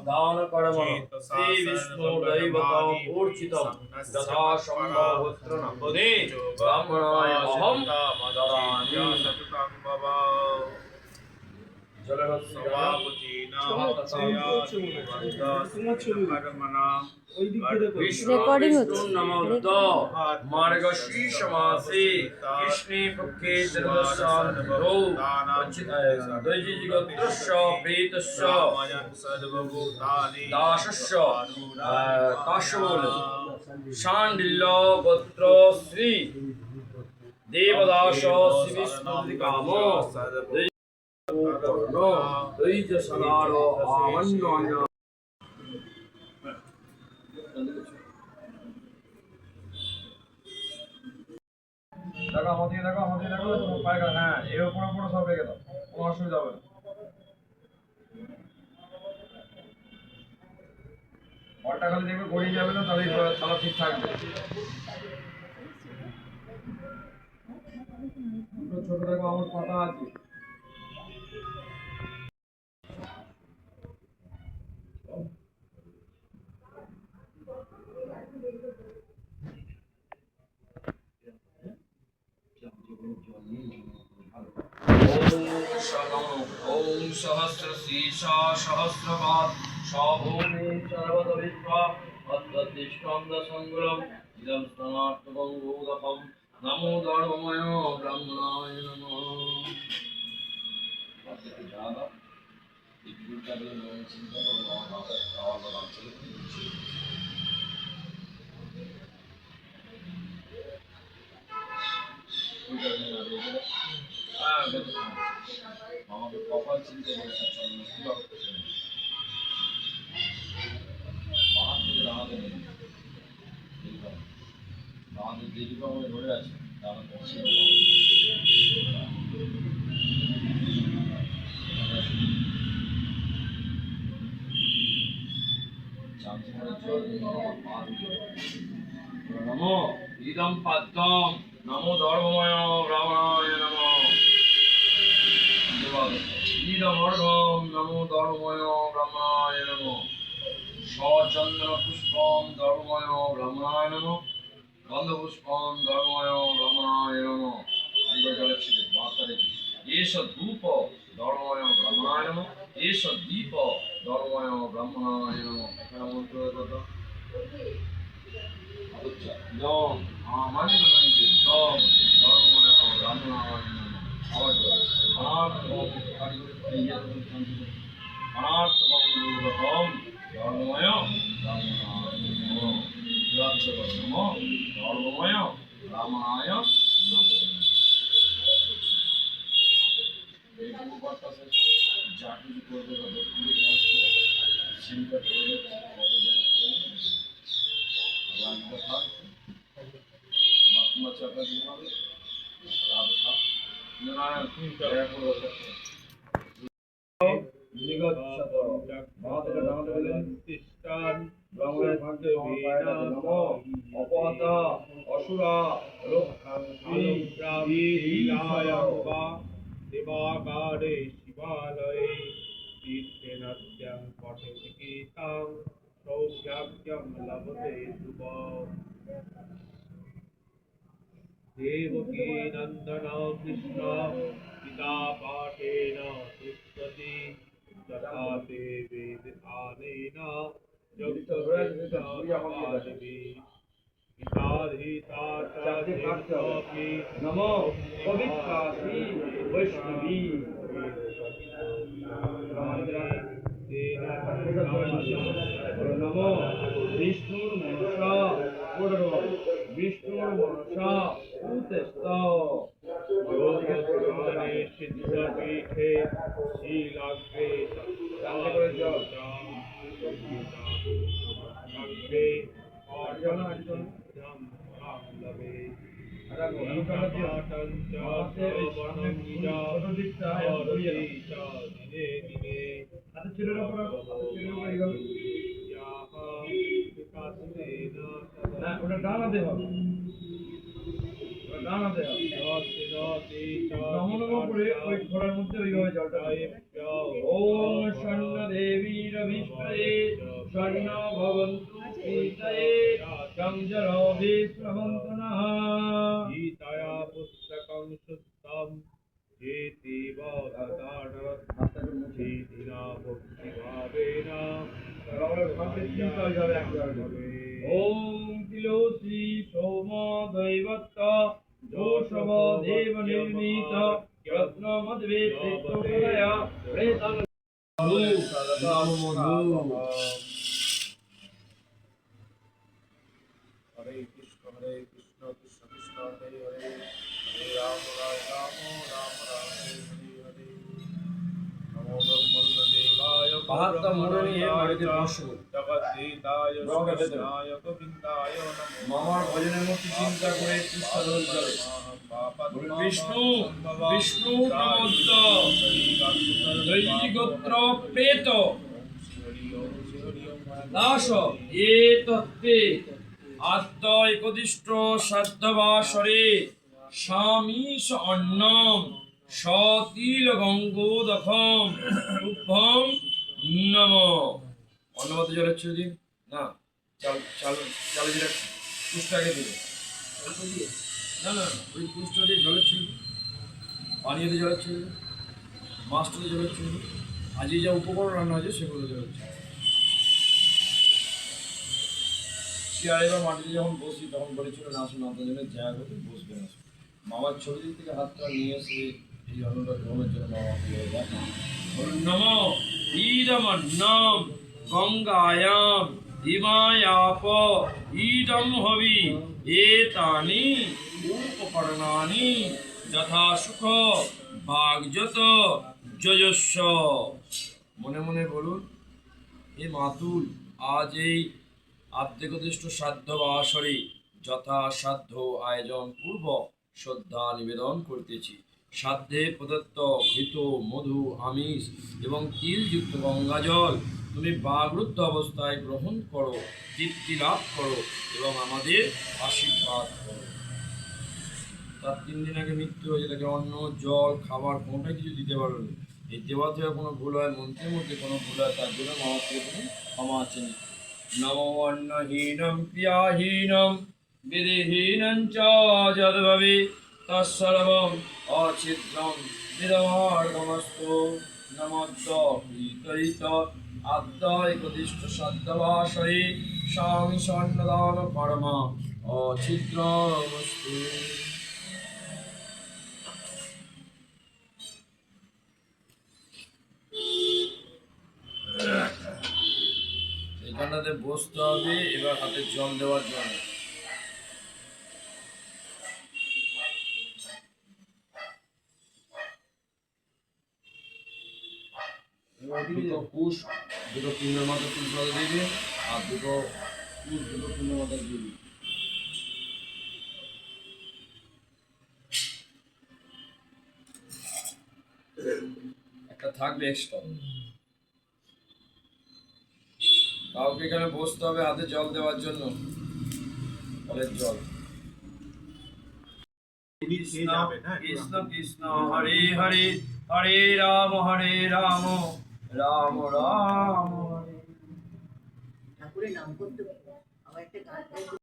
दान कर्म श्री विष्णु दैवतम पूर्चितम यथा संभव वस्त्र नपदे ब्राह्मणाय अहम ददामि রেকর্ডিং হচ্ছে মার্গশীর্ষ মাসে কৃষ্ণে পক্ষে ত্রয়োদশান্তিরৌ দৈজিগোত্রস্য প্রেতস্য দাসস্য কাশ্যপবল শাণ্ডিল্য গোত্র শ্রী দেবদাস শ্রী বিষ্ণু কাম দৈজ সদার আমন্ত্রণ দেখো আমাদের তোমার পায়খানা হ্যাঁ এর উপরে পুরো সব রেখে দাও কোনো অসুবিধা হবে না ঘরটা খালি দেখবে গড়িয়ে যাবে না তাহলে তালা ঠিক থাকবে দুটো ছোট দেখো আমার পাতা আছে ओम सहस्र शीर्षा सहस्रपाद सभूमि सर्वतविश्वा अद्वतिष्ठं दशंगुलम इदं स्तनार्थकं गोदकं नमो धर्ममय ब्रह्मणाय नमः আমাকে কপাল চিনতে বলেছে দাঁড়াতে নেই আমাদের দীর্ঘ আমাদের ধরে আছে নমো ইদম পাদ্যম নমো ধর্মময় ব্রাহ্মণায় নমঃ ইদমর্ঘম নমো ধর্মময় ব্রহ্মণায় নমঃ সচন্দ্র পুষ্পম ধর্মময় ব্রহ্মণায় নমঃ গন্ধপুষ্পম ধর্মময় ব্রহ্মণায় নমঃ জলচ্ছিতে বার্তা রেখে এষ ধূপ ধর্মময় ব্রহ্মণায় নমঃ এষ দীপ ধর্মময় ব্রহ্মণায় নমঃ এখানে মন্ত্র কথা আচ্ছা ইদম আমান্য নৈবেদ্যম ধর্মময় ব্রহ্মণায় নমঃ আবার অনার্থবঙ্গম ধর্মময় ধর্মময় রামায় যা কিছু করবে চিন্তা করে বাথরুম চাপা দিতে হবে অপহতা অসুরা দেবাকারে শিবালয়ে তীর্থেনাদ্যং পঠেতি গীতাং সৌভাগ্যং লভতে শুভম देवकी नंदन कृष्ण पिता पाठेन पुष्पति तथा ते वेद आनेन जगद्गुरुपादवी पिताधिता च देवकी नमो पवित्रासी वैष्णवी नमो विष्णुर मनसा विष्णुर मनसा योगपुराणे सिद्धपीठे शीलाग्रे सत्याग्रे अर्जुनलभे ওটা ডানাতে হবে করে ওই ঘোড়ার মধ্যে ওইভাবে জলটা ওম শন্ন দেবী রবি অভীষ্টয়ে স্বর্ণ ভবন্তু পীতয়ে সংজলো বিষ্ণবন্তু নঃ गीताया पुस्तकं शुद्धं चेति बोधताड चेतिना भक्तिभावेन ओम तिलोसी सोम दैवत्त जोषव देव निर्णीत रत्न मध्वे चित्तोदया प्रेतन हरे कृष्ण कृष्ण कृष्ण हरे हरे हरे राम राम राम हरे हरे नमो ब्रह्मदेवाय বাহাত্তর মোড়ে নিয়ে বাড়িতে বসো। জগদ্দিতায় রঙে ভেতরে। কৃষ্ণায় গোবিন্দায় নমো মামার ভজনের মধ্যে চিন্তা করে কৃষ্ণ ধরে চলে বলুন, বিষ্ণু বিষ্ণু প্রমোদ দৈত্যী গোত্র প্রেত দাস এ তত্ত্বে আত্ম একদিষ্ট সাধ্যবাসরে স্বামীশ অন্নম সতিল গঙ্গোদখম তুভ্যম নম। অন্নবত জলের ছেড়ে দিন না, চাল চাল চালে যেটা কুষ্টাকে দিবে না না, ওই কুষ্টা দিয়ে জলের ছেড়ে দিন, পানীয়তে জলের ছেড়ে দিন, মাছটাতে জলের ছেড়ে দিন, আজকে যা উপকরণ রান্না হয়েছে সেগুলো জলের ছেড়ে দিন। চেয়ারে বা মাটিতে যখন বসি তখন বলেছিল না আসুন আপনার জন্য জায়গা করতে বসবেন আসুন। মামার ছবি দিক থেকে হাতটা নিয়ে এসে এই অন্নটা গ্রহণের জন্য মামা দিয়ে দেয়। বলুন নম ঈদমন্নম গঙ্গায়াম হিমায়াপ ঈদম হবি এতানি উপকরণানি যথা সুখ ভাগযত যজস্ব। মনে মনে বলুন, এ মাতুল আজ এই আত্মগতিষ্ঠ সাধ্য বা আসরে যথাসাধ্য আয়োজন পূর্বক শ্রদ্ধা নিবেদন করতেছি। সাধ্যে প্রদত্ত ঘৃত মধু আমিষ এবং তিলযুক্ত গঙ্গাজল তুমি বাগরুদ্ধ অবস্থায় গ্রহণ করো, তৃপ্তি লাভ করো এবং আমাদের আশীর্বাদ করো। তার 3 দিন আগে মৃত্যু হয়েছে, তাকে অন্ন জল খাবার কোনোটাই কিছু দিতে পারো না। এই দেওয়া থেকে কোনো ভুল হয়, মন্ত্রের মধ্যে কোনো ভুল হয়, তার জন্য মামার থেকে তুমি ক্ষমা আছেন। নমো অন্নহীনম ক্রিয়াহীনম বিধিহীনং চ যদ্ভবে তৎসর্বং অছিদ্রং বিদমার্গমস্তু নমদ্য প্রীতরিত আদ্যৈকদিষ্ট সাধ্যবাসরে স্বামী সন্নদান কর্ম অছিদ্রমস্তু। এখানটাতে বসতে হবে, এবার হাতে জল দেওয়ার জন্য। দুটো কুশ, দুটো তিনের মাথা তুলসী দিয়ে দিন, আর দুটো কুশ, দুটো তিনের মাথা দিয়ে দিন। একটা থাকবে এক্সট্রা। কাউকে এখানে বসতে হবে হাতে জল দেওয়ার জন্য, জলের জল। কৃষ্ণ কৃষ্ণ কৃষ্ণ হরে হরে হরে রাম রাম রাম হরে। ঠাকুরের নাম করতে আমার একটা গান